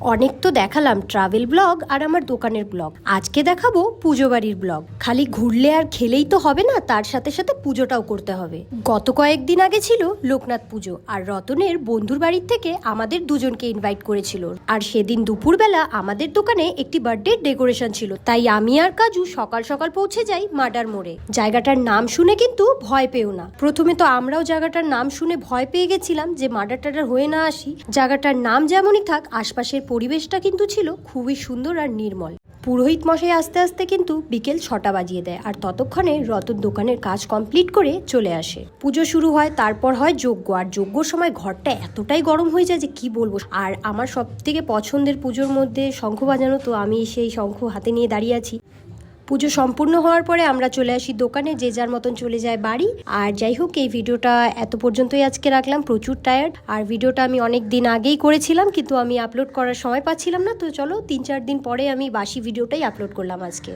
অনেক তো দেখালাম ট্রাভেল ব্লগ আর আমার দোকানের ব্লগ, আজকে দেখাবো পুজো বাড়ির ব্লগ। খালি ঘুরলে আর খেলেই তো হবে না, তার সাথে সাথে পুজোটাও করতে হবে। গত কয়েকদিন আগে ছিল লোকনাথ পুজো, আর রতনের বন্ধুর বাড়ির থেকে আমাদের দুজনকে ইনভাইট করেছিল। আর সেদিন দুপুরবেলা আমাদের দোকানে একটি বার্থডে ডেকোরেশন ছিল, তাই আমি আর কাজু সকাল সকাল পৌঁছে যাই মার্ডার মোড়ে। জায়গাটার নাম শুনে কিন্তু ভয় পেও না। প্রথমে তো আমরাও জায়গাটার নাম শুনে ভয় পেয়ে গেছিলাম যে মার্ডার টাডার হয়ে না আসি। জায়গাটার নাম যেমনই থাক, আশপাশের পরিবেশটা কিন্তু ছিল খুবই সুন্দর আর নির্মল। পুরোহিত মশাই আস্তে আস্তে কিন্তু বিকেল 6টা বাজিয়ে দেয়, আর ততক্ষণে রতন দোকানের কাজ কমপ্লিট করে চলে আসে। পুজো শুরু হয়, তারপর হয় যজ্ঞ। আর যজ্ঞর সময় ঘরটা এতটাই গরম হয়ে যায় যে কি বলবো। আর আমার সব থেকে পছন্দের পুজোর মধ্যে শঙ্খ বাজানো, তো আমি সেই শঙ্খ হাতে নিয়ে দাঁড়িয়ে আছি। পুজো সম্পূর্ণ হওয়ার পরে আমরা চলে আসি দোকানে, যে যার মতন চলে যায় বাড়ি। আর যাই হোক, এই ভিডিওটা এত পর্যন্তই আজকে রাখলাম। প্রচুর টায়ার্ড, আর ভিডিওটা আমি অনেক দিন আগেই করেছিলাম, কিন্তু আমি আপলোড করার সময় পাচ্ছিলাম না। তো চলো 3-4 দিন পরে আমি বাসি ভিডিওটাই আপলোড করলাম আজকে।